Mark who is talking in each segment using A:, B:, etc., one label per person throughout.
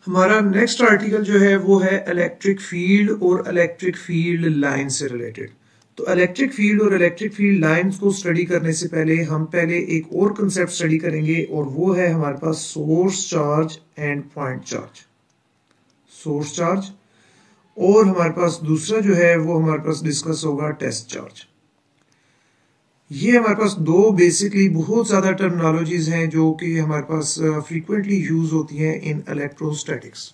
A: हमारा next article जो है वो है इलेक्ट्रिक फील्ड और इलेक्ट्रिक फील्ड लाइन से रिलेटेड। तो इलेक्ट्रिक फील्ड और इलेक्ट्रिक फील्ड लाइंस को स्टडी करने से पहले हम पहले एक और कंसेप्ट स्टडी करेंगे और वो है हमारे पास source charge and point charge. Source charge और हमारे पास दूसरा जो है वो हमारे पास डिस्कस होगा टेस्ट चार्ज। ये हमारे पास दो बेसिकली बहुत ज़्यादा टर्मिनोलॉजीज हैं जो कि हमारे पास फ्रीक्वेंटली यूज होती हैं इन इलेक्ट्रोस्टैटिक्स।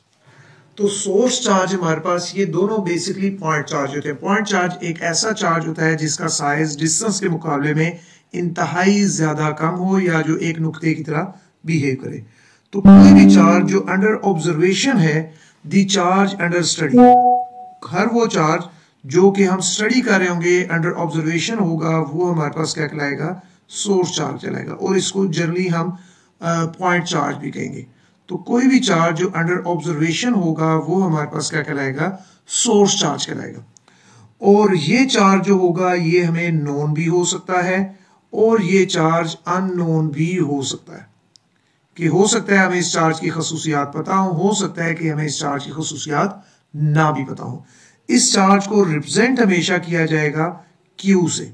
A: तो सोर्स चार्ज हमारे पास ये दोनों बेसिकली पॉइंट चार्ज होते हैं। पॉइंट चार्ज एक ऐसा चार्ज होता है जिसका साइज डिस्टेंस के मुकाबले में इंतहाई ज़्यादा कम हो या जो एक नुक्ते की तरह बिहेव करे। तो कोई भी चार्ज जो अंडर ऑब्जर्वेशन है, द चार्ज अंडर स्टडी, हर वो चार्ज जो कि हम स्टडी कर रहे होंगे अंडर ऑब्जर्वेशन होगा, वो हमारे पास क्या कहलाएगा, सोर्स चार्ज कहलाएगा। और इसको जनरली हम पॉइंट चार्ज भी कहेंगे। तो कोई भी चार्ज जो अंडर ऑब्जर्वेशन होगा वो हमारे पास क्या कहलाएगा, सोर्स चार्ज कहलाएगा। और ये चार्ज जो होगा ये हमें नोन भी हो सकता है और ये चार्ज अननोन भी हो सकता है। कि हो सकता है हमें इस चार्ज की खसूसियात पता हो सकता है कि हमें इस चार्ज की खसूसियात ना भी पता हो। इस चार्ज को रिप्रेजेंट हमेशा किया जाएगा Q से,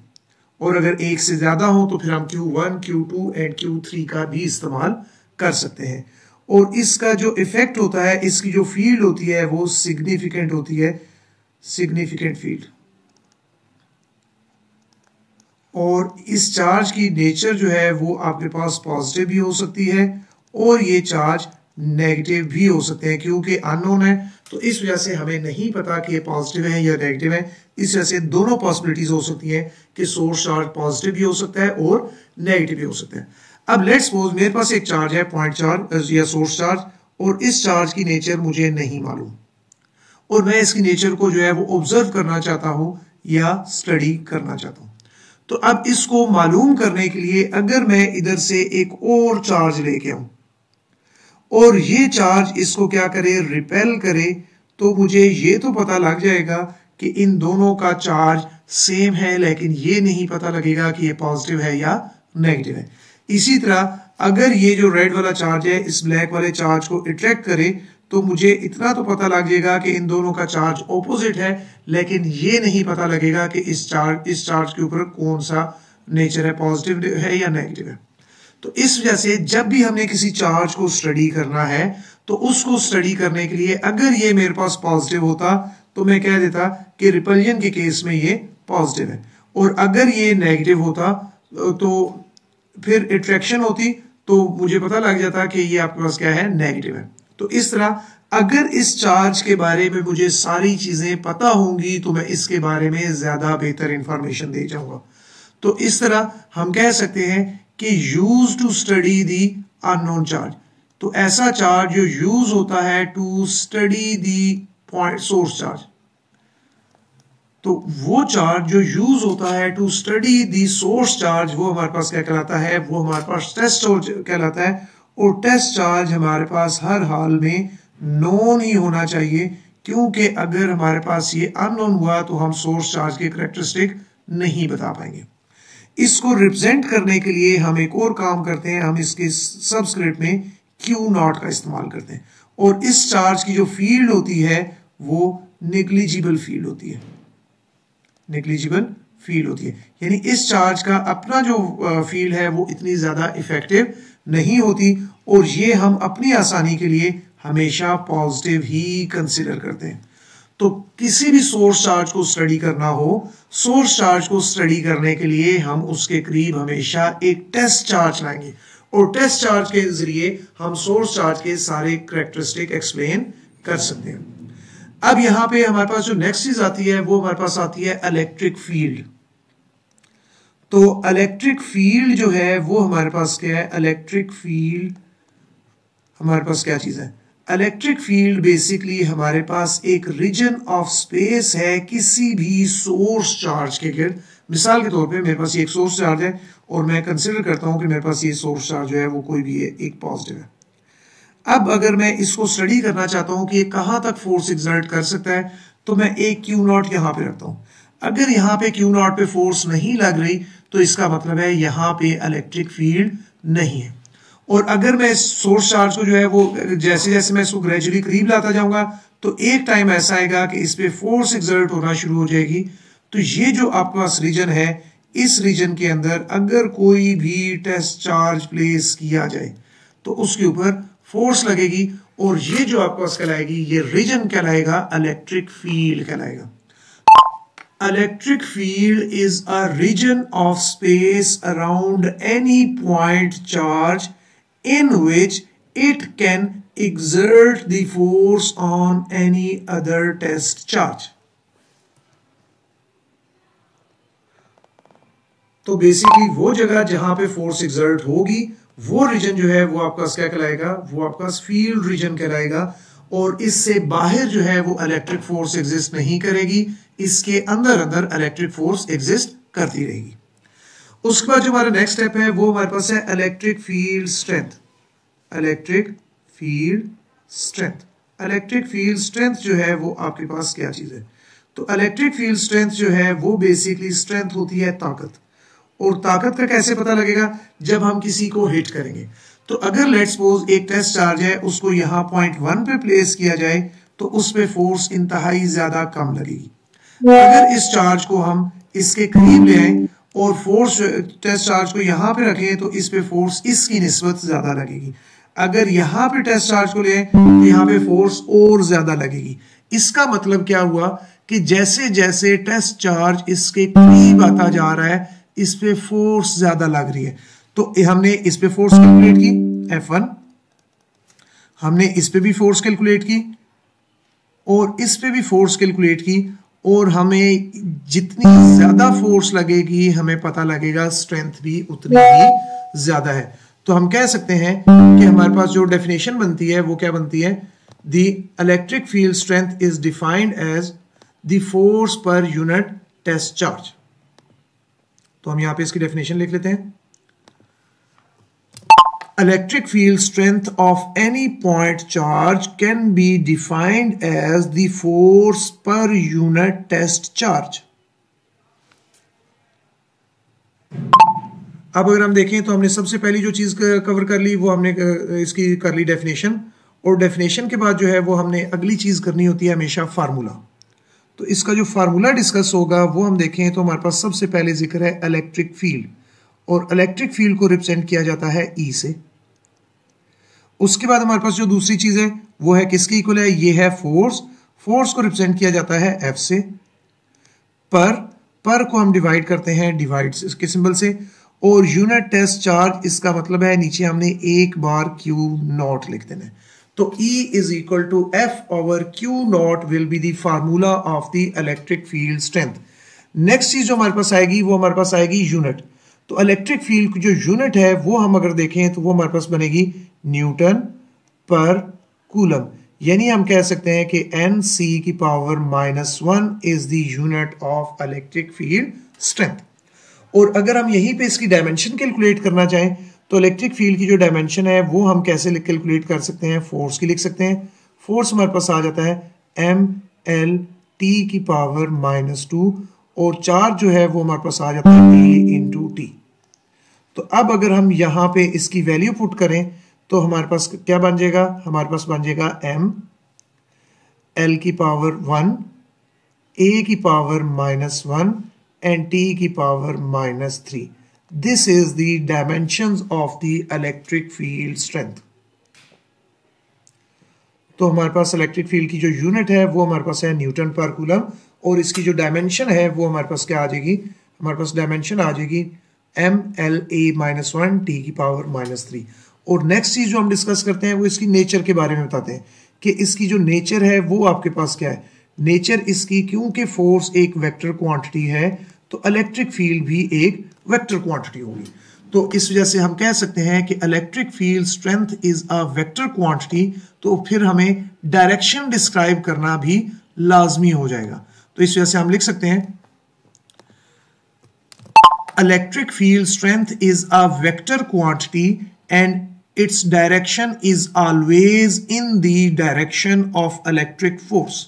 A: और अगर एक से ज्यादा हो तो फिर हम Q1, Q2 एंड Q3 का भी इस्तेमाल कर सकते हैं। और इसका जो इफेक्ट होता है, इसकी जो फील्ड होती है वो सिग्निफिकेंट होती है, सिग्निफिकेंट फील्ड। और इस चार्ज की नेचर जो है वो आपके पास पॉजिटिव भी हो सकती है और ये चार्ज नेगेटिव भी हो सकते हैं, क्योंकि अननोन है तो इस वजह से हमें नहीं पता कि ये पॉजिटिव है या नेगेटिव है। इस वजह से दोनों पॉसिबिलिटीज हो सकती हैं कि सोर्स चार्ज पॉजिटिव भी हो सकता है और नेगेटिव भी हो सकता है। अब लेट्स सपोज मेरे पास एक चार्ज है पॉइंट चार्ज या सोर्स चार्ज, और इस चार्ज की नेचर मुझे नहीं मालूम और मैं इसकी नेचर को जो है वो ऑब्जर्व करना चाहता हूं या स्टडी करना चाहता हूं। तो अब इसको मालूम करने के लिए अगर मैं इधर से एक और चार्ज लेके आऊं और ये चार्ज इसको क्या करे, रिपेल करे, तो मुझे ये तो पता लग जाएगा कि इन दोनों का चार्ज सेम है, लेकिन ये नहीं पता लगेगा कि ये पॉजिटिव है या नेगेटिव है। इसी तरह अगर ये जो रेड वाला चार्ज है इस ब्लैक वाले चार्ज को अट्रैक्ट करे तो मुझे इतना तो पता लग जाएगा कि इन दोनों का चार्ज ऑपोजिट है, लेकिन ये नहीं पता लगेगा कि इस चार्ज के ऊपर कौन सा नेचर है, पॉजिटिव है या नेगेटिव है। तो इस वजह से जब भी हमने किसी चार्ज को स्टडी करना है तो उसको स्टडी करने के लिए अगर ये मेरे पास पॉजिटिव होता तो मैं कह देता कि रिपल्जन के केस में ये पॉजिटिव है, और अगर ये नेगेटिव होता तो फिर अट्रैक्शन होती तो मुझे पता लग जाता कि ये आपके पास क्या है, नेगेटिव है। तो इस तरह अगर इस चार्ज के बारे में मुझे सारी चीजें पता होंगी तो मैं इसके बारे में ज्यादा बेहतर इंफॉर्मेशन दे जाऊंगा। तो इस तरह हम कह सकते हैं कि use to study the unknown charge. तो ऐसा चार्ज जो यूज होता है to study the point source charge, तो वो चार्ज जो यूज होता है to study the source charge वो हमारे पास क्या कहलाता है, वो हमारे पास टेस्ट चार्ज कहलाता है। और टेस्ट चार्ज हमारे पास हर हाल में नोन ही होना चाहिए, क्योंकि अगर हमारे पास ये अननोन हुआ तो हम सोर्स चार्ज के करैक्टरिस्टिक नहीं बता पाएंगे। इसको रिप्रेजेंट करने के लिए हम एक और काम करते हैं, हम इसके सबस्क्रिप्ट में Q0 का इस्तेमाल करते हैं। और इस चार्ज की जो फील्ड होती है वो नेग्लिजिबल फील्ड होती है, नेग्लिजिबल फील्ड होती है, यानी इस चार्ज का अपना जो फील्ड है वो इतनी ज्यादा इफेक्टिव नहीं होती, और ये हम अपनी आसानी के लिए हमेशा पॉजिटिव ही कंसिडर करते हैं। तो किसी भी सोर्स चार्ज को स्टडी करना हो, सोर्स चार्ज को स्टडी करने के लिए हम उसके करीब हमेशा एक टेस्ट चार्ज लाएंगे, और टेस्ट चार्ज के जरिए हम सोर्स चार्ज के सारे करैक्टरिस्टिक एक्सप्लेन कर सकते हैं। अब यहां पे हमारे पास जो नेक्स्ट चीज आती है वो हमारे पास आती है इलेक्ट्रिक फील्ड। तो इलेक्ट्रिक फील्ड जो है वो हमारे पास क्या है, इलेक्ट्रिक फील्ड हमारे पास क्या चीज है, इलेक्ट्रिक फील्ड बेसिकली हमारे पास एक रीजन ऑफ स्पेस है किसी भी सोर्स चार्ज के गिर्द। मिसाल के तौर पे मेरे पास ये एक सोर्स चार्ज है और मैं कंसिडर करता हूं कि मेरे पास ये सोर्स चार्ज जो है वो कोई भी है, एक पॉजिटिव है। अब अगर मैं इसको स्टडी करना चाहता हूं कि ये कहां तक फोर्स एक्सर्ट कर सकता है तो मैं एक Q0 यहां पे रखता हूं। अगर यहां पे Q0 पे फोर्स नहीं लग रही तो इसका मतलब है यहां पे इलेक्ट्रिक फील्ड नहीं है। और अगर मैं सोर्स चार्ज को जो है वो जैसे जैसे मैं इसको ग्रेजुअली करीब लाता जाऊंगा तो एक टाइम ऐसा आएगा कि इस पे फोर्स एक्सर्ट होना शुरू हो जाएगी। तो ये जो आपके पास रीजन है, इस रीजन के अंदर अगर कोई भी टेस्ट चार्ज प्लेस किया जाए तो उसके ऊपर फोर्स लगेगी और ये जो आपके पास कहलाएगी, ये रीजन कहलाएगा इलेक्ट्रिक फील्ड कहलाएगा। Electric field is a region of space around any point charge in which it can exert the force on any other test charge. तो बेसिकली वो जगह जहां पे फोर्स एक्सर्ट होगी वो रीजन जो है वो आपका क्या कहलाएगा, वो आपका फील्ड रीजन कहलाएगा। और इससे बाहर जो है वो इलेक्ट्रिक फोर्स एग्जिस्ट नहीं करेगी, इसके अंदर अंदर इलेक्ट्रिक फोर्स एग्जिस्ट करती रहेगी। उसके बाद जो हमारा नेक्स्ट स्टेप है वो हमारे पास है electric field strength. Electric field strength, electric field strength जो है वो आपके पास क्या चीज है? तो इलेक्ट्रिक फील्ड स्ट्रेंथ जो है वो बेसिकली स्ट्रेंथ होती है ताकत। और ताकत का कैसे पता लगेगा? जब हम किसी को हिट करेंगे। तो अगर लेट्स सपोज एक टेस्ट चार्ज है, उसको यहाँ पॉइंट 1 पे प्लेस किया जाए तो उस पे फोर्स इंतहाई ज्यादा कम लगेगी। अगर इस चार्ज को हम इसके करीब ले आए और फोर्स टेस्ट चार्ज को यहाँ पे रखें तो इस पे फोर्स इसकी निस्बत ज्यादा लगेगी। अगर यहाँ पे टेस्ट चार्ज को ले आए तो यहाँ पे फोर्स और ज्यादा लगेगी। इसका मतलब क्या हुआ कि जैसे जैसे टेस्ट चार्ज इसके करीब आता जा रहा है इस पे फोर्स ज्यादा लग रही है। तो हमने इस पे फोर्स कैलकुलेट की F1, हमने इस पे भी फोर्स कैलकुलेट की और इस पे भी फोर्स कैलकुलेट की, और हमें जितनी ज्यादा फोर्स लगेगी हमें पता लगेगा स्ट्रेंथ भी उतनी ही ज्यादा है। तो हम कह सकते हैं कि हमारे पास जो डेफिनेशन बनती है वो क्या बनती है? The electric field strength is defined as the force per unit test charge. तो हम यहां पे इसकी डेफिनेशन लिख लेते हैं। Electric field strength of any point charge can be defined as the force per unit test charge. अब अगर हम देखें तो हमने सबसे पहली जो चीज कवर कर ली वो हमने इसकी कर ली डेफिनेशन, और डेफिनेशन के बाद जो है वो हमने अगली चीज करनी होती है हमेशा फार्मूला। तो इसका जो फार्मूला डिस्कस होगा वो हम देखें तो हमारे पास सबसे पहले जिक्र है इलेक्ट्रिक फील्ड, और इलेक्ट्रिक फील्ड को रिप्रेजेंट किया जाता है E से। उसके बाद हमारे पास जो दूसरी चीज है वो है किसके इक्वल है? ये है फोर्स। फोर्स को रिप्रेजेंट किया जाता है F से। पर को हम डिवाइड करते हैं डिवाइड के सिंबल से, और यूनिट टेस्ट चार्ज इसका मतलब है नीचे हमने एक बार Q0 लिख देना है। तो E is equal to F over Q0 will be the formula of the electric field strength. Next चीज जो हमारे पास आएगी वो हमारे पास आएगी यूनिट। तो इलेक्ट्रिक फील्ड की जो यूनिट है वो हम अगर देखें तो वो हमारे पास बनेगी न्यूटन पर कूलम, यानी हम कह सकते हैं कि NC की power -1 is the unit of electric field strength. और अगर हम यहीं पे इसकी डायमेंशन कैलकुलेट करना चाहें तो इलेक्ट्रिक फील्ड की जो डायमेंशन है वो हम कैसे कैलकुलेट कर सकते हैं? फोर्स की लिख सकते हैं। फोर्स हमारे पास आ जाता है MLT की पावर -2, और चार्ज जो है वो हमारे पास आ जाता है A × T। तो अब अगर हम यहाँ पे इसकी वैल्यू पुट करें तो हमारे पास क्या बन जाएगा? हमारे पास बन जाएगा M L की पावर 1, A की पावर -1 एंड T की power -3। This is the dimensions of the electric field strength. तो हमारे पास इलेक्ट्रिक फील्ड की जो यूनिट है वो हमारे पास है न्यूटन पर कूलम, और इसकी जो डायमेंशन है वो हमारे पास क्या आ जाएगी? हमारे पास डायमेंशन आ जाएगी MLA-1 T की पावर -3। और नेक्स्ट चीज जो हम डिस्कस करते हैं वो इसकी नेचर के बारे में बताते हैं कि इसकी जो नेचर है वो आपके पास क्या है। नेचर इसकी, क्योंकि फोर्स एक वेक्टर क्वांटिटी है तो इलेक्ट्रिक फील्ड भी एक वेक्टर क्वांटिटी होगी। तो इस वजह से हम कह सकते हैं कि electric field strength is a vector quantity, तो फिर हमें डायरेक्शन डिस्क्राइब करना भी लाजमी हो जाएगा। तो इस वजह से हम लिख सकते हैं electric field strength is a vector quantity and its direction is always in the direction of electric force.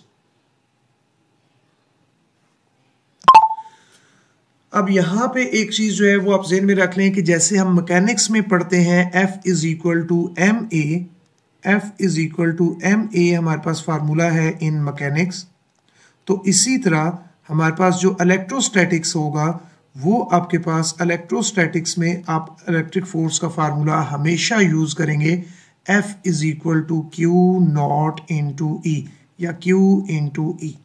A: अब यहाँ पे एक चीज जो है वो आप ज़हन में रख लें कि जैसे हम मैकेनिक्स में पढ़ते हैं F is equal to M A, F is equal to M A हमारे पास फार्मूला है इन मैकेनिक्स, तो इसी तरह हमारे पास जो इलेक्ट्रोस्टैटिक्स होगा वो आपके पास इलेक्ट्रोस्टैटिक्स में आप इलेक्ट्रिक फोर्स का फार्मूला हमेशा यूज करेंगे F is equal to q naught into e या Q इंटू ई।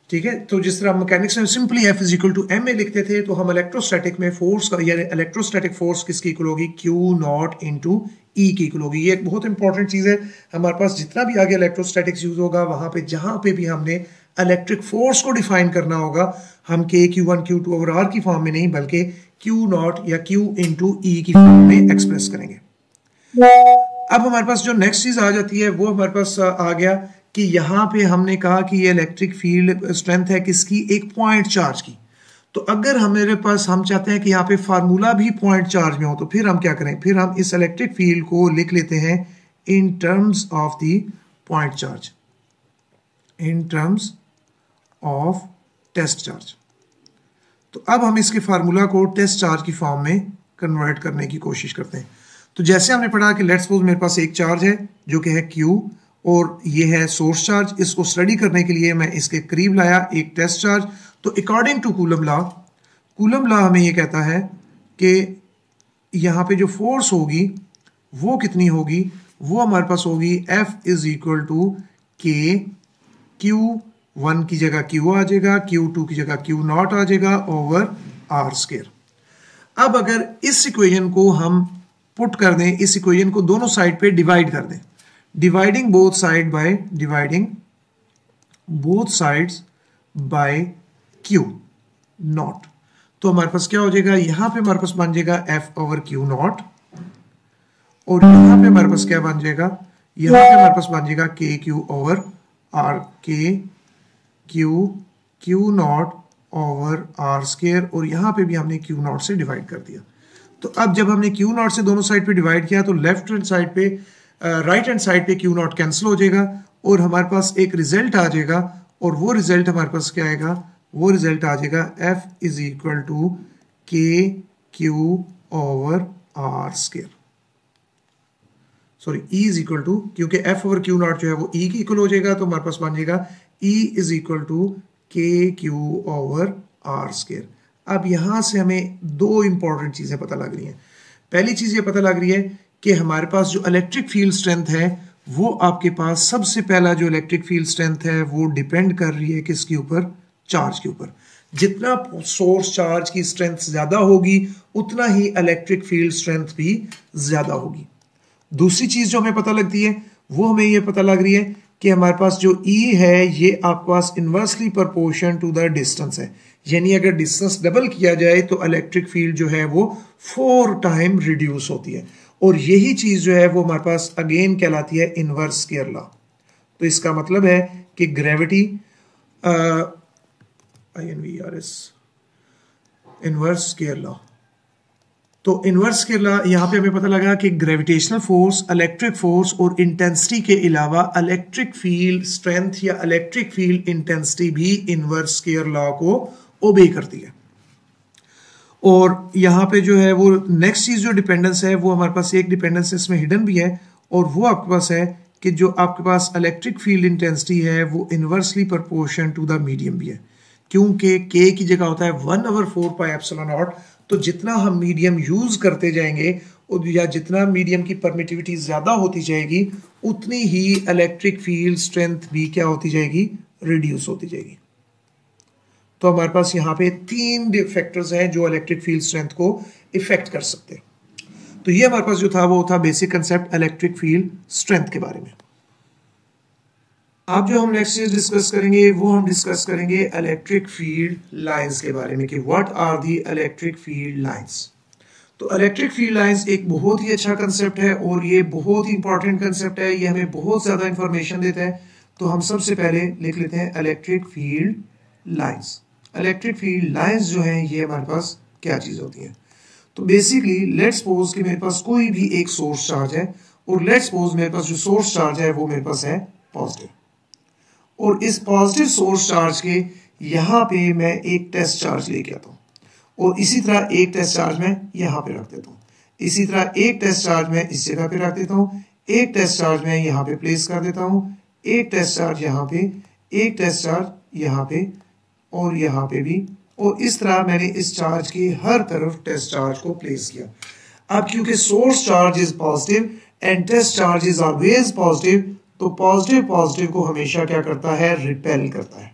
A: ठीक है, तो जिस तरह मैकेनिक्स में simply F is equal to M A लिखते थे, तो हम इलेक्ट्रोस्टैटिक में फोर्स का या इलेक्ट्रोस्टैटिक फोर्स किसकी इक्वल होगी, Q नॉट इंटू ई की इक्वल होगी। ये एक बहुत इंपॉर्टेंट चीज है, हमारे पास जितना भी आगे इलेक्ट्रोस्टैटिक्स यूज होगा वहां पे जहां पे भी हमने इलेक्ट्रिक फोर्स को डिफाइन करना होगा हम K Q1 Q2 over R की फॉर्म में नहीं बल्कि Q नॉट या Q इंटू ई की फॉर्म में एक्सप्रेस करेंगे। अब हमारे पास जो नेक्स्ट चीज आ जाती है वो हमारे पास आ गया कि यहाँ पे हमने कहा कि ये इलेक्ट्रिक फील्ड स्ट्रेंथ है किसकी, एक पॉइंट चार्ज की। तो अगर हमारे पास हम चाहते हैं कि यहाँ पे फार्मूला भी पॉइंट चार्ज में हो तो फिर हम क्या करें, फिर हम इस इलेक्ट्रिक फील्ड को लिख लेते हैं in terms of the point charge, in terms of test charge. तो अब हम इसके फार्मूला को टेस्ट चार्ज की फॉर्म में कन्वर्ट करने की कोशिश करते हैं। तो जैसे हमने पढ़ा कि लेट्स सपोज मेरे पास एक चार्ज है जो कि है Q और ये है सोर्स चार्ज। इसको स्टडी करने के लिए मैं इसके करीब लाया एक टेस्ट चार्ज। तो अकॉर्डिंग टू कूलम लॉ हमें ये कहता है कि यहाँ पे जो फोर्स होगी वो कितनी होगी, वो हमारे पास होगी F is equal to K, Q1 की जगह Q आ जाएगा, Q2 की जगह Q नॉट आ जाएगा ओवर R स्क्वायर। अब अगर इस इक्वेशन को हम पुट कर दें, इस इक्वेशन को दोनों साइड पे डिवाइड कर दें, dividing both sides by Q not, तो हमारे पास क्या हो जाएगा, यहां पे हमारे पास बन जाएगा F ओवर Q नॉट और यहां पे हमारे पास क्या बन जाएगा, यहां पे हमारे पास बन जाएगा K Q over R, K Q not over R square और यहां पे भी हमने Q नॉट से डिवाइड कर दिया। तो अब जब हमने Q नॉट से दोनों साइड पे डिवाइड किया तो लेफ्ट हैंड साइड पे राइट हैंड साइड पे Q नॉट कैंसिल हो जाएगा और हमारे पास एक रिजल्ट आ जाएगा और वो रिजल्ट हमारे पास क्या आएगा, वो रिजल्ट आ जाएगा F is equal to K Q over R square, sorry E is equal to, क्योंकि F ओवर Q नॉट जो है वो E की इक्वल हो जाएगा तो हमारे पास बन जाएगा E is equal to K Q over R square. अब यहां से हमें दो इंपॉर्टेंट चीजें पता लग रही हैं। पहली चीज ये पता लग रही है कि हमारे पास जो इलेक्ट्रिक फील्ड स्ट्रेंथ है वो आपके पास सबसे पहला जो इलेक्ट्रिक फील्ड स्ट्रेंथ है वो डिपेंड कर रही है किसके ऊपर, चार्ज के ऊपर। जितना सोर्स चार्ज की स्ट्रेंथ ज्यादा होगी उतना ही इलेक्ट्रिक फील्ड स्ट्रेंथ भी ज्यादा होगी। दूसरी चीज जो हमें पता लगती है वो हमें ये पता लग रही है कि हमारे पास जो E है ये आपके पास inversely proportion to the distance है, यानी अगर डिस्टेंस डबल किया जाए तो इलेक्ट्रिक फील्ड जो है वो 4 टाइम रिड्यूस होती है और यही चीज जो है वो हमारे पास अगेन कहलाती है इनवर्स स्क्वायर लॉ। तो इसका मतलब है कि ग्रेविटी इनवर्स स्क्वायर लॉ, तो इनवर्स स्क्वायर लॉ यहां पे हमें पता लगा कि ग्रेविटेशनल फोर्स, इलेक्ट्रिक फोर्स और इंटेंसिटी के अलावा इलेक्ट्रिक फील्ड स्ट्रेंथ या इलेक्ट्रिक फील्ड इंटेंसिटी भी इनवर्स स्क्वायर लॉ को ओबे करती है। और यहाँ पे जो है वो नेक्स्ट चीज जो डिपेंडेंस है वो हमारे पास एक डिपेंडेंस इसमें हिडन भी है और वो आपके पास है कि जो आपके पास इलेक्ट्रिक फील्ड इंटेंसिटी है वो inversely proportion to the medium भी है, क्योंकि K की जगह होता है 1/4 पाई एप्सिलॉन नॉट। तो जितना हम मीडियम यूज करते जाएंगे या जितना मीडियम की परमिटिविटी ज्यादा होती जाएगी उतनी ही इलेक्ट्रिक फील्ड स्ट्रेंथ भी क्या होती जाएगी, रिड्यूस होती जाएगी। तो हमारे पास यहाँ पे 3 फैक्टर्स हैं जो इलेक्ट्रिक फील्ड स्ट्रेंथ को इफेक्ट कर सकते हैं। तो ये हमारे पास जो था वो था basic concept electric field strength के बारे में। अब जो हम नेक्स्ट चीज डिस्कस करेंगे वो हम डिस्कस करेंगे इलेक्ट्रिक फील्ड लाइंस के बारे में कि what are the electric field lines. तो इलेक्ट्रिक फील्ड लाइंस एक बहुत ही अच्छा कंसेप्ट है और ये बहुत ही इंपॉर्टेंट कंसेप्ट है, ये हमें बहुत ज्यादा इंफॉर्मेशन देता है। तो हम सबसे पहले लिख लेते हैं electric field lines. Electric field lines जो हैं ये हमारे पास क्या चीज होती है। तो बेसिकली लेट्स सपोज कि मेरे पास कोई भी एक सोर्स चार्ज है और लेट्स सपोज मेरे पास जो सोर्स चार्ज है वो मेरे पास है पॉजिटिव, और इस पॉजिटिव सोर्स चार्ज के यहाँ पे मैं एक टेस्ट चार्ज लेके आता हूँ और इसी तरह एक टेस्ट चार्ज मैं यहाँ पे रख देता हूँ, इसी तरह एक टेस्ट चार्ज मैं इस जगह पे रख देता हूँ, एक टेस्ट चार्ज मैं यहाँ पे प्लेस कर देता हूँ, एक टेस्ट चार्ज यहाँ पे, एक टेस्ट चार्ज यहाँ पे और यहाँ पे भी, और इस तरह मैंने इस चार्ज की हर तरफ टेस्ट चार्ज को प्लेस किया। अब क्योंकि source charge is positive and test charge is always positive, तो पॉजिटिव पॉजिटिव को हमेशा क्या करता है, रिपेल करता है।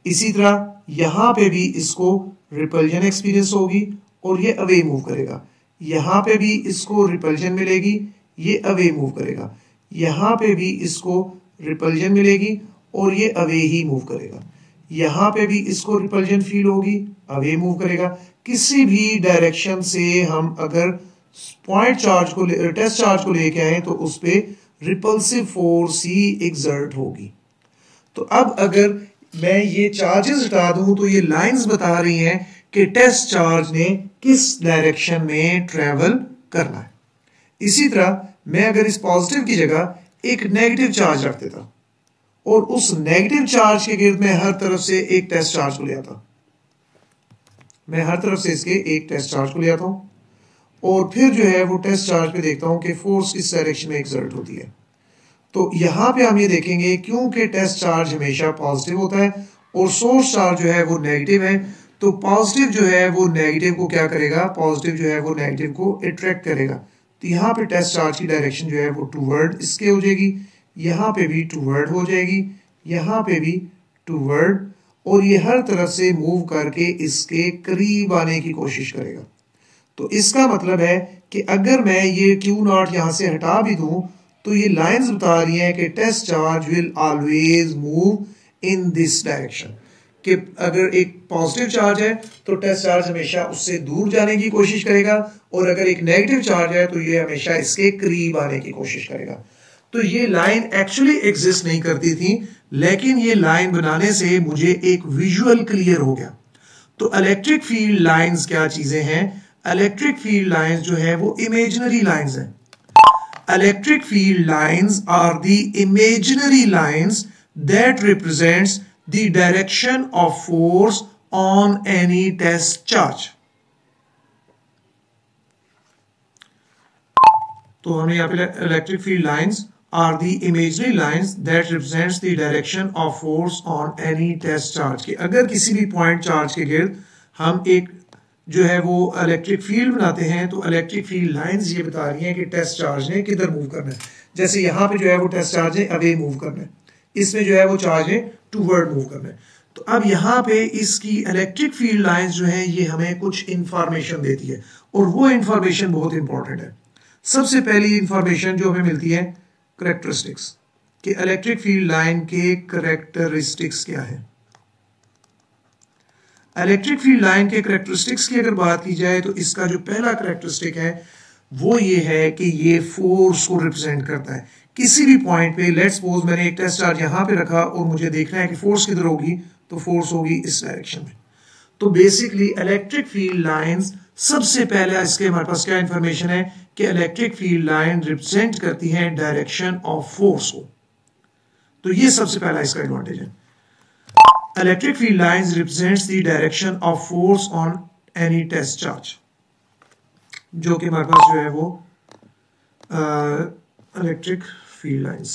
A: इसी तरह यहाँ पे भी इसको रिपल्जन एक्सपीरियंस होगी और ये अवे मूव करेगा, यहाँ पे भी इसको रिपल्जन मिलेगी, ये अवे मूव करेगा, यहाँ पे भी इसको रिपल्जन मिलेगी और ये अवे ही मूव करेगा, यहाँ पे भी इसको रिपल्जन फील होगी, अवे मूव करेगा। किसी भी डायरेक्शन से हम अगर पॉइंट चार्ज को टेस्ट चार्ज को लेके आए तो उस पे रिपल्सिव फोर्स ही एक्सर्ट होगी। तो अब अगर मैं ये चार्जेस हटा दूं तो ये लाइंस बता रही हैं कि टेस्ट चार्ज ने किस डायरेक्शन में ट्रेवल करना है। इसी तरह मैं अगर इस पॉजिटिव की जगह एक नेगेटिव चार्ज रख देता और उस नेगेटिव चार्ज के गिर्द मैं हर तरफ से एक टेस्ट चार्ज को ले आता, मैं हर तरफ से इसके एक टेस्ट चार्ज को ले आता हूं और फिर जो है वो टेस्ट चार्ज पे देखता हूं कि फोर्स किस डायरेक्शन में एक्सर्ट होती है। तो यहाँ पे हम ये देखेंगे क्योंकि टेस्ट चार्ज हमेशा पॉजिटिव होता है और सोर्स चार्ज जो है वो नेगेटिव है, तो पॉजिटिव जो है वो नेगेटिव को क्या करेगा, पॉजिटिव जो है वो नेगेटिव को अट्रैक्ट करेगा। तो यहाँ पे टेस्ट चार्ज की डायरेक्शन जो है वो टूवर्ड इसके हो जाएगी, यहाँ पे भी टूवर्ड हो जाएगी, यहाँ पे भी टूवर्ड, और ये हर तरफ से मूव करके इसके करीब आने की कोशिश करेगा। तो इसका मतलब है कि अगर मैं ये Q0 यहाँ से हटा भी दूं तो ये लाइंस बता रही हैं कि test charge will always move in this direction, कि अगर एक पॉजिटिव चार्ज है तो टेस्ट चार्ज हमेशा उससे दूर जाने की कोशिश करेगा और अगर एक नेगेटिव चार्ज है तो ये हमेशा इसके करीब आने की कोशिश करेगा। तो ये लाइन एक्चुअली एग्जिस्ट नहीं करती थी, लेकिन ये लाइन बनाने से मुझे एक विजुअल क्लियर हो गया। तो इलेक्ट्रिक फील्ड लाइंस क्या चीजें हैं? इलेक्ट्रिक फील्ड लाइंस जो है वो इमेजिनरी लाइंस हैं। Electric field lines are the imaginary lines that represents the direction of force on any test charge. तो हमने यहाँ पे electric field lines are the imaginary lines that represents the direction of force on any test charge. कि अगर किसी भी point charge के गिर्द हम एक जो है वो इलेक्ट्रिक फील्ड बनाते हैं तो इलेक्ट्रिक फील्ड लाइंस ये बता रही हैं कि टेस्ट चार्ज ने किधर मूव करना है। जैसे यहाँ पे जो है वो टेस्ट चार्ज ने अवे मूव करना है, इसमें जो है वो चार्ज ने टूवर्ड मूव करना है। तो अब यहाँ पे इसकी इलेक्ट्रिक फील्ड लाइंस जो है ये हमें कुछ इंफॉर्मेशन देती है और वो इंफॉर्मेशन बहुत इंपॉर्टेंट है। सबसे पहली इंफॉर्मेशन जो हमें मिलती है करेक्टरिस्टिक्स, कि इलेक्ट्रिक फील्ड लाइन के करेक्टरिस्टिक्स क्या है। इलेक्ट्रिक फील्ड लाइन के करेक्टरिस्टिक्स की अगर बात की जाए तो इसका जो पहला करेक्टरिस्टिक है वो ये है कि ये फोर्स को रिप्रेजेंट करता है। किसी भी पॉइंट पे लेट्स सपोज मैंने एक टेस्ट चार्ज यहाँ पे रखा और मुझे देखना है कि फोर्स किधर होगी, तो फोर्स होगी इस डायरेक्शन में। तो बेसिकली इलेक्ट्रिक फील्ड लाइंस सबसे पहले इसके हमारे पास क्या इंफॉर्मेशन है कि इलेक्ट्रिक फील्ड लाइन रिप्रेजेंट करती है डायरेक्शन ऑफ फोर्स को। तो ये सबसे पहला इसका एडवांटेज है। Electric field lines represents the direction of force on any test charge, जो कि हमारे पास जो है वो इलेक्ट्रिक फील्ड लाइंस।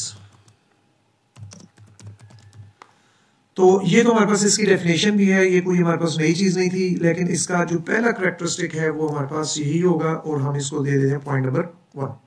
A: तो ये तो हमारे पास इसकी डेफिनेशन भी है, ये कोई हमारे पास नई चीज नहीं थी, लेकिन इसका जो पहला करेक्टरिस्टिक है वो हमारे पास यही होगा और हम इसको दे देते हैं पॉइंट नंबर 1।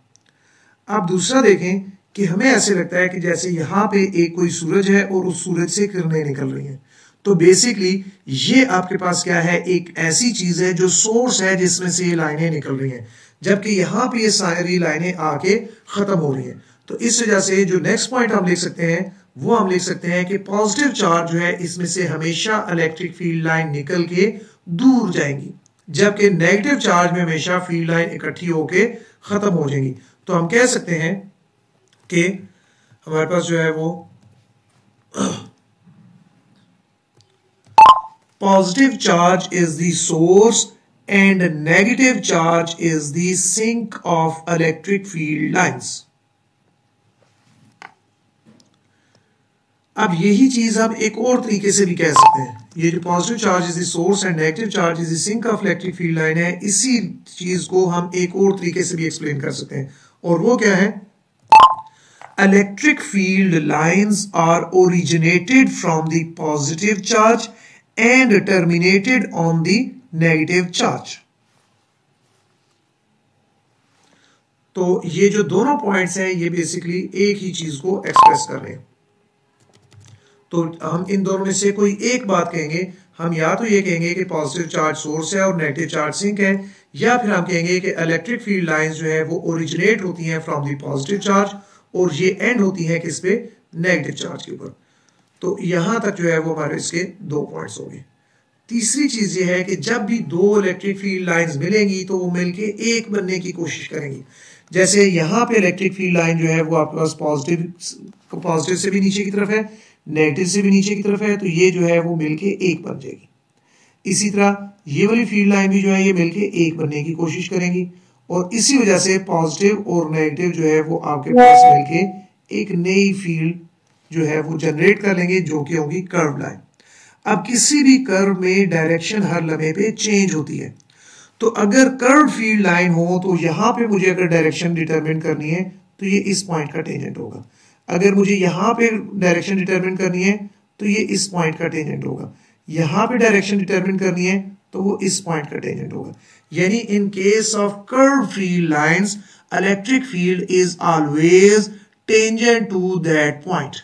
A: अब दूसरा देखें कि हमें ऐसे लगता है कि जैसे यहाँ पे एक कोई सूरज है और उस सूरज से किरणें निकल रही हैं, तो बेसिकली ये आपके पास क्या है, एक ऐसी चीज है जो सोर्स है जिसमें से ये लाइनें निकल रही हैं, जबकि यहाँ पे ये सारी लाइनें आके खत्म हो रही हैं। तो इस वजह से जो नेक्स्ट पॉइंट हम लिख सकते हैं वो हम लिख सकते हैं कि पॉजिटिव चार्ज जो है इसमें से हमेशा इलेक्ट्रिक फील्ड लाइन निकल के दूर जाएंगी, जबकि नेगेटिव चार्ज में हमेशा फील्ड लाइन इकट्ठी होके खत्म हो जाएंगी। तो हम कह सकते हैं कि हमारे पास जो है वो positive charge is the source and negative charge is the sink of electric field lines. अब यही चीज हम एक और तरीके से भी कह सकते हैं, ये जो positive charge is the source and negative charge is the sink of electric field line है, इसी चीज को हम एक और तरीके से भी एक्सप्लेन कर सकते हैं, और वो क्या है, electric field lines are originated from the positive charge and terminated on the negative charge. तो ये जो दोनों पॉइंट्स हैं ये बेसिकली एक ही चीज को एक्सप्रेस कर रहे हैं। तो हम इन दोनों में से कोई एक बात कहेंगे, हम या तो ये कहेंगे कि पॉजिटिव चार्ज सोर्स है और नेगेटिव चार्ज सिंक है, या फिर हम कहेंगे कि इलेक्ट्रिक फील्ड लाइंस जो है वो ओरिजिनेट होती हैं फ्रॉम द पॉजिटिव चार्ज और ये एंड होती हैं किस पे, नेगेटिव चार्ज के ऊपर। तो यहां तक जो है वो हमारे इसके दो पॉइंट्स हो गए। तीसरी चीज ये है कि जब भी दो इलेक्ट्रिक फील्ड लाइंस मिलेंगी तो वो मिलके एक बनने की कोशिश करेंगी। जैसे यहाँ पे इलेक्ट्रिक फील्ड लाइन जो है वो आपके पास पॉजिटिव से भी नीचे की तरफ है, नेगेटिव से भी नीचे की तरफ है, तो ये जो है वो मिलके एक बन जाएगी। इसी तरह ये वाली फील्ड लाइन भी जो है ये मिलके एक बनने की कोशिश करेंगी, और इसी वजह से पॉजिटिव और नेगेटिव जो है वो आपके पास मिलके एक नई फील्ड जो है वो जनरेट कर लेंगे, जो कि होगी कर्व लाइन। अब किसी भी कर्व में डायरेक्शन हर लम्हे पे चेंज होती है, तो अगर कर्व फील्ड लाइन हो तो यहां पे मुझे अगर डायरेक्शन डिटरमिन करनी है तो ये इस पॉइंट का टेंजेंट होगा, अगर मुझे यहां पे डायरेक्शन डिटरमिन करनी है तो ये इस पॉइंट का टेंजेंट होगा, यहां पे डायरेक्शन डिटरमिन करनी है तो वो इस पॉइंट का टेंजेंट होगा। यानी in case of curve field lines electric field is always tangent to that point.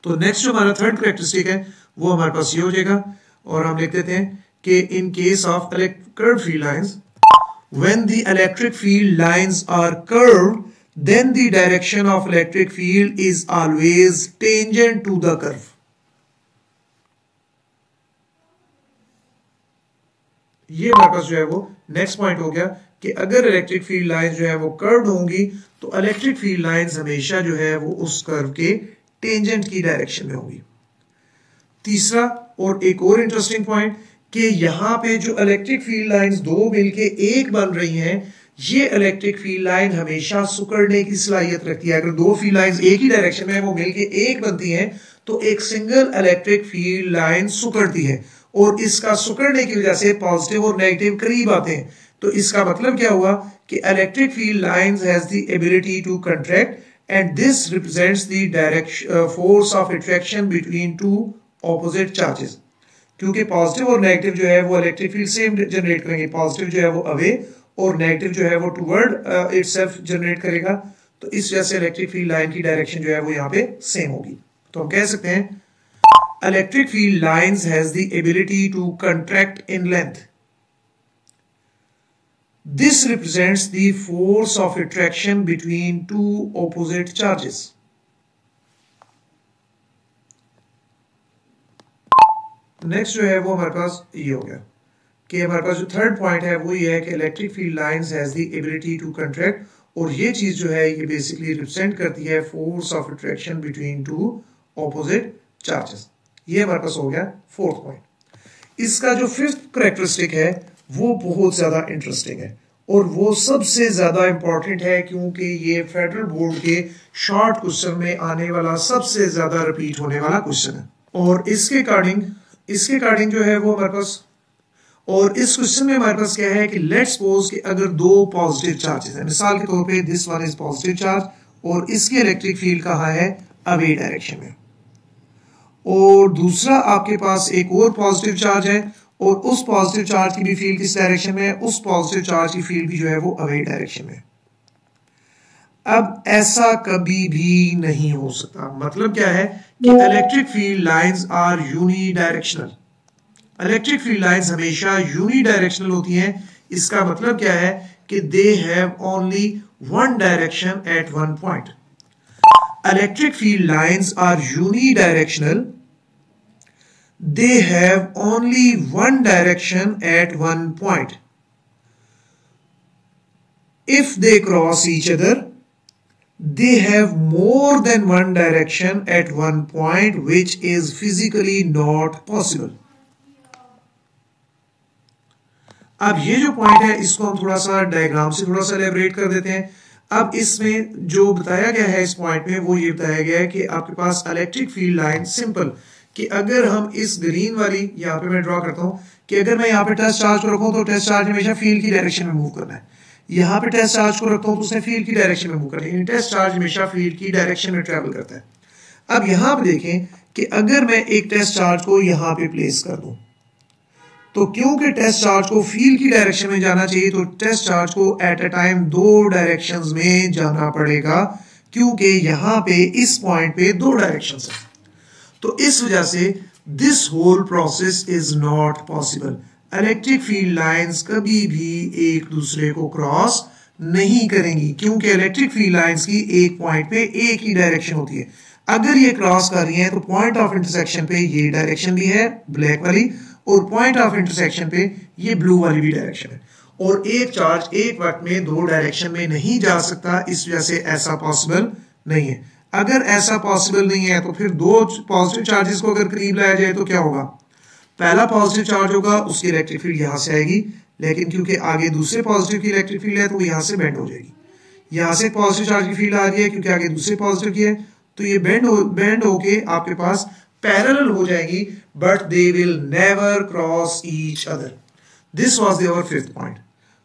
A: तो नेक्स्ट जो हमारा थर्ड कैरेक्टरिस्टिक है वो हमारे पास ये हो जाएगा, और हम लिख देते हैं कि in case of curve field lines when the electric field lines are curved then the direction of electric field is always tangent to the curve। ये हमारे पास जो है वो नेक्स्ट पॉइंट हो गया कि अगर इलेक्ट्रिक फील्ड लाइंस जो है वो कर्व्ड होंगी तो इलेक्ट्रिक फील्ड लाइंस हमेशा जो है वो उस कर्व के टेंजेंट की डायरेक्शन में होंगी। तीसरा और एक और इंटरेस्टिंग पॉइंट कि यहाँ पे जो इलेक्ट्रिक फील्ड लाइंस दो मिलके एक बन रही हैं, ये इलेक्ट्रिक फील्ड लाइन हमेशा सुकड़ने की सलाहियत रखती है। अगर दो फील्ड लाइंस एक ही डायरेक्शन में वो मिलके एक बनती हैं तो एक सिंगल इलेक्ट्रिक फील्ड लाइन सुकड़ती है, और इसका सुकड़ने की वजह से पॉजिटिव और नेगेटिव करीब आते हैं। तो इसका मतलब क्या हुआ कि electric field lines has the ability to contract and this represents the direction force of attraction between two opposite charges. क्योंकि पॉजिटिव और नेगेटिव जो है वो इलेक्ट्रिक फील्ड सेम जनरेट करेंगे, पॉजिटिव जो है वो अवे और नेगेटिव जो है वो टुवर्ड इटसेल्फ जनरेट करेगा, तो इस वजह से इलेक्ट्रिक फील्ड लाइन की डायरेक्शन जो है वो यहाँ पे सेम होगी। तो हम कह सकते हैं electric field lines has the ability to contract in length, this represents the force of attraction between two opposite charges. Next जो है वो हमारे पास ये हो गया कि हमारे पास जो थर्ड पॉइंट है वो ये है कि electric field lines has the ability to contract, और ये चीज जो है ये बेसिकली रिप्रेजेंट करती है force of attraction between two opposite charges. ये हमारे पास हो गया फोर्थ पॉइंट। इसका जो फिफ्थ कैरेक्टरिस्टिक है वो बहुत ज्यादा इंटरेस्टिंग है और वो सबसे ज्यादा इंपॉर्टेंट है, क्योंकि ये फेडरल बोर्ड के शॉर्ट क्वेश्चन में आने वाला सबसे ज्यादा रिपीट होने वाला क्वेश्चन है, और इसके अकॉर्डिंग जो है वो हमारे पास, और इस क्वेश्चन में हमारे पास क्या है कि लेट्स सपोज कि अगर दो पॉजिटिव चार्जेस हैं, मिसाल के तौर पे this one is positive charge और इसकी इलेक्ट्रिक फील्ड कहाँ है, अवे डायरेक्शन में, और दूसरा आपके पास एक और पॉजिटिव चार्ज है और उस पॉजिटिव चार्ज की भी फील्ड किस डायरेक्शन में है, उस पॉजिटिव चार्ज की फील्ड भी जो है वो अवे डायरेक्शन में। अब ऐसा कभी भी नहीं हो सकता। मतलब क्या है कि electric field lines are unidirectional, electric field lines हमेशा यूनिडायरेक्शनल होती हैं। इसका मतलब क्या है कि they have only one direction at one point. Electric field lines are unidirectional, they have only one direction at one point. If they cross each other, they have more than one direction at one point, which is physically not possible. अब ये जो point है इसको हम थोड़ा सा diagram से थोड़ा सा एलेबरेट कर देते हैं। अब इसमें जो बताया गया है इस पॉइंट में वो ये बताया गया है कि आपके पास इलेक्ट्रिक फील्ड लाइन सिंपल कि अगर हम इस ग्रीन वाली यहाँ पे मैं ड्रॉ करता हूँ कि अगर मैं यहाँ पे टेस्ट चार्ज को रखूँ तो टेस्ट चार्ज हमेशा फील्ड की डायरेक्शन में मूव करना है, यहाँ पे टेस्ट चार्ज को रखता हूँ तो उसने फील्ड की डायरेक्शन में मूव करना है, टेस्ट चार्ज हमेशा फील्ड की डायरेक्शन में ट्रेवल करता है। अब यहाँ पे देखें कि अगर मैं एक टेस्ट चार्ज को यहाँ पे प्लेस कर दूं तो क्योंकि टेस्ट चार्ज को फील्ड की डायरेक्शन में जाना चाहिए तो टेस्ट चार्ज को एट अ टाइम दो डायरेक्शंस में जाना पड़ेगा, क्योंकि यहाँ पे इस पॉइंट पे दो डायरेक्शंस है। तो इस वजह से this whole process is not possible. Electric field lines कभी भी एक दूसरे को क्रॉस नहीं करेंगी, क्योंकि इलेक्ट्रिक फील्ड लाइंस की एक पॉइंट पे एक ही डायरेक्शन होती है। अगर ये क्रॉस कर रही है तो पॉइंट ऑफ इंटरसेक्शन पे ये डायरेक्शन भी है ब्लैक वाली, और पॉइंट ऑफ इंटरसेक्शन पे ये ब्लू वाली भी डायरेक्शन है, और एक चार्ज एक वक्त में दो डायरेक्शन में नहीं जा सकता, इस वजह से ऐसा पॉसिबल नहीं है। अगर ऐसा पॉसिबल नहीं है तो फिर दो पॉजिटिव चार्जेस को अगर करीब लाया जाए तो क्या होगा, पहला पॉजिटिव चार्ज होगा उसकी इलेक्ट्रिक फील्ड यहां से आएगी, लेकिन क्योंकि आगे दूसरे पॉजिटिव की इलेक्ट्रिक फील्ड है तो यहां से बेंड हो जाएगी। यहां से पॉजिटिव चार्ज की फील्ड आ रही है क्योंकि आगे दूसरे पॉजिटिव की है, तो ये बेंड होके आपके पास पैरेलल हो जाएगी, but they will never cross each other. This was our fifth point.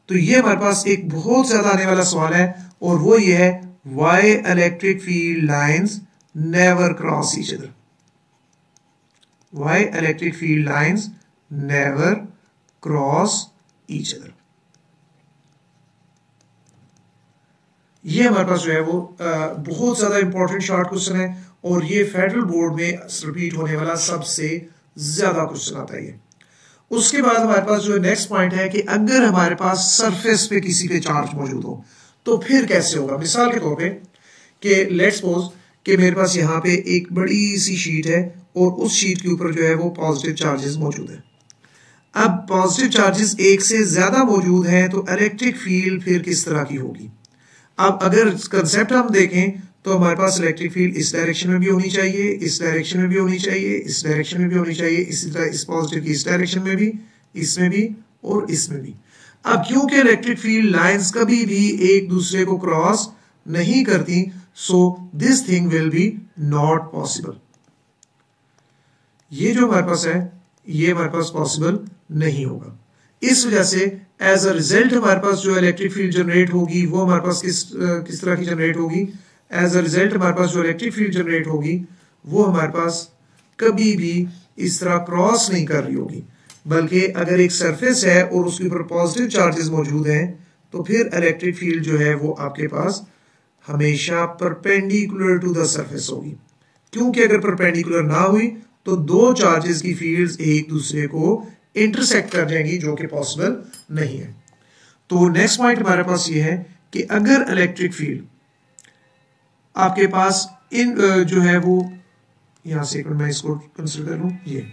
A: तो ये हमारे पास एक बहुत ज्यादा आने वाला सवाल है, और वो ये है why electric field lines never cross each other. Why electric field lines never cross each other. ये हमारे पास जो है वो बहुत ज्यादा इंपॉर्टेंट शॉर्ट क्वेश्चन है, और ये फेडरल बोर्ड में रिपीट होने वाला सबसे ज्यादा क्वेश्चन आता है। उसके बाद हमारे पास जो नेक्स्ट पॉइंट है कि अगर हमारे पास सरफेस पे किसी पे चार्ज मौजूद हो तो फिर कैसे होगा। मिसाल के तौर पे कि लेट्स सपोज कि मेरे पास यहाँ पे एक बड़ी सी शीट है और उस शीट के ऊपर जो है वो पॉजिटिव चार्जेस मौजूद है। अब पॉजिटिव चार्जेस एक से ज्यादा मौजूद हैं तो इलेक्ट्रिक फील्ड फिर किस तरह की होगी। अब अगर कंसेप्ट हम देखें तो हमारे पास इलेक्ट्रिक फील्ड इस डायरेक्शन में भी होनी चाहिए, इस डायरेक्शन में भी होनी चाहिए, इस डायरेक्शन में भी होनी चाहिए, इसी तरह इस पॉजिटिव की इस डायरेक्शन में भी, इसमें भी और इसमें भी। अब क्योंकि इलेक्ट्रिक फील्ड लाइंस कभी भी एक दूसरे को क्रॉस नहीं करती, so this thing will be not possible. ये जो हमारे पास है ये हमारे पास पॉसिबल नहीं होगा। इस वजह से एज अ रिजल्ट हमारे पास जो इलेक्ट्रिक फील्ड जनरेट होगी वो हमारे पास किस तरह की जनरेट होगी। एज अ रिजल्ट हमारे पास जो इलेक्ट्रिक फील्ड जनरेट होगी वो हमारे पास कभी भी इस तरह क्रॉस नहीं कर रही होगी, बल्कि अगर एक सरफेस है और उसके ऊपर पॉजिटिव चार्जेस मौजूद हैं तो फिर इलेक्ट्रिक फील्ड जो है वो आपके पास हमेशा परपेंडिकुलर टू द सरफेस होगी, क्योंकि अगर परपेंडिकुलर ना हुई तो दो चार्जेस की फील्ड्स एक दूसरे को इंटरसेक्ट कर जाएंगी, जो कि पॉसिबल नहीं है। तो नेक्स्ट पॉइंट हमारे पास ये है कि अगर इलेक्ट्रिक फील्ड आपके पास इन जो है वो यहां से एक मिनट मैं इसको कंसीडर कर लूं, ये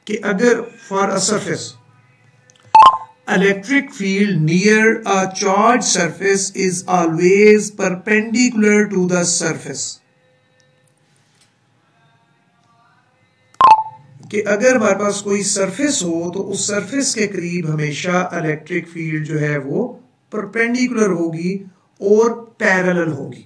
A: कि अगर for a surface electric field near a charge surface is always perpendicular to the surface, कि अगर हमारे पास कोई सरफेस हो तो उस सरफेस के करीब हमेशा इलेक्ट्रिक फील्ड जो है वो परपेंडिकुलर होगी और पैरेलल होगी।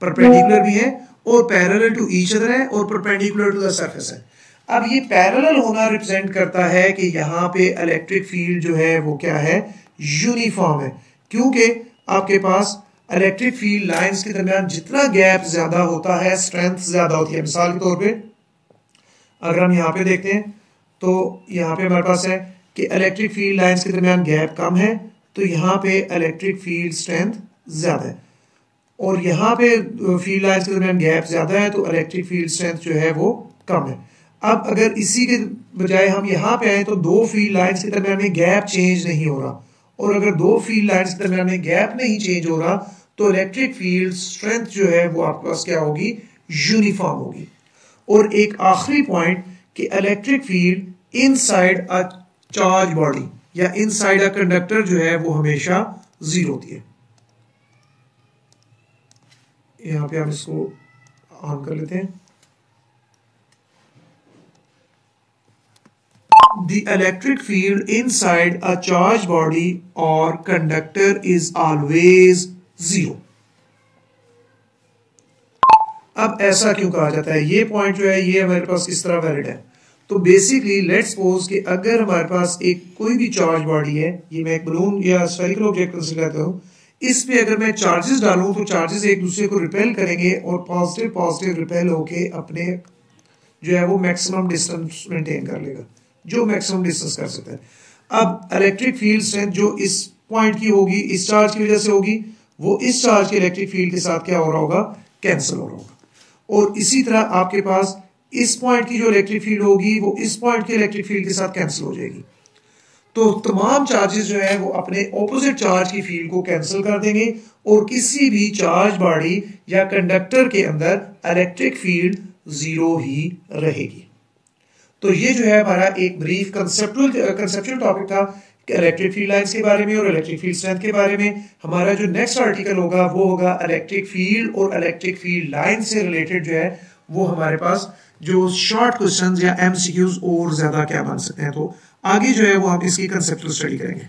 A: परपेंडिकुलर भी है और पैरेलल टू ईच अदर है और परपेंडिकुलर टू द सरफेस है। अब ये पैरेलल होना रिप्रेजेंट करता है कि यहाँ पे इलेक्ट्रिक फील्ड जो है वो क्या है, यूनिफॉर्म है, क्योंकि आपके पास इलेक्ट्रिक फील्ड लाइंस के दरमियान जितना गैप ज्यादा होता है स्ट्रेंथ ज्यादा होती है। मिसाल के तौर पे अगर हम यहाँ पे देखते हैं तो यहाँ पे हमारे पास है कि इलेक्ट्रिक फील्ड लाइंस के दरमियान गैप कम है तो यहाँ पे इलेक्ट्रिक फील्ड स्ट्रेंथ ज्यादा है, और यहाँ पे फील्ड लाइंस के दरमियान गैप ज्यादा है तो इलेक्ट्रिक फील्ड स्ट्रेंथ जो है वो कम है। अब अगर इसी के बजाय हम यहाँ पे आए तो दो फील्ड लाइंस के दरमियान में गैप चेंज नहीं हो रहा, और अगर दो फील्ड लाइंस के दरमियान में गैप नहीं चेंज हो रहा तो इलेक्ट्रिक फील्ड स्ट्रेंथ जो है वो आपके पास क्या होगी, यूनिफॉर्म होगी। और एक आखिरी पॉइंट कि electric field inside a charge body या इनसाइड अ कंडक्टर जो है वो हमेशा जीरो होती है। यहां पे हम इसको ऑन कर लेते हैं। The electric field inside a charged body or conductor is always zero. अब ऐसा क्यों कहा जाता है, ये पॉइंट जो है ये हमारे पास किस तरह वैलिड है। तो बेसिकली लेट्स सपोज कि अगर हमारे पास एक कोई भी चार्ज बॉडी है, ये मैं एक बलून या स्फेरिकल ऑब्जेक्ट कंसीडर करता हूँ, इस पे अगर मैं चार्जेस डालूं तो चार्जेस एक दूसरे को रिपेल करेंगे और पॉजिटिव पॉजिटिव रिपेल होके अपने जो है वो मैक्सिमम डिस्टेंस मेंटेन कर लेगा, जो मैक्सिमम डिस्टेंस कर सकता है। अब इलेक्ट्रिक फील्ड स्ट्रेंथ जो इस पॉइंट की होगी, इस चार्ज की वजह से होगी, वो इस चार्ज के इलेक्ट्रिक फील्ड के साथ क्या हो रहा होगा, कैंसिल हो रहा होगा। और इसी तरह आपके पास इस पॉइंट की जो इलेक्ट्रिक फील्ड होगी वो इस पॉइंट के इलेक्ट्रिक फील्ड के साथ कैंसिल हो जाएगी। तो तमाम चार्जेस जो है वो अपने ऑपोजिट चार्ज की फील्ड को कैंसिल कर देंगे और किसी भी चार्ज बॉडी या कंडक्टर के अंदर इलेक्ट्रिक फील्ड जीरो ही रहेगी। तो ये जो है हमारा एक ब्रीफ कंसेप्चुअल टॉपिक था इलेक्ट्रिक फील्ड लाइंस के बारे में और इलेक्ट्रिक फील्ड स्ट्रेंथ के बारे में। हमारा जो नेक्स्ट आर्टिकल होगा वो होगा इलेक्ट्रिक फील्ड और इलेक्ट्रिक फील्ड लाइन से रिलेटेड जो है वो हमारे पास जो शॉर्ट क्वेश्चंस या एमसीक्यूज और ज्यादा क्या बन सकते हैं। तो आगे जो है वो हम इसकी कंसेप्चुअल स्टडी करेंगे।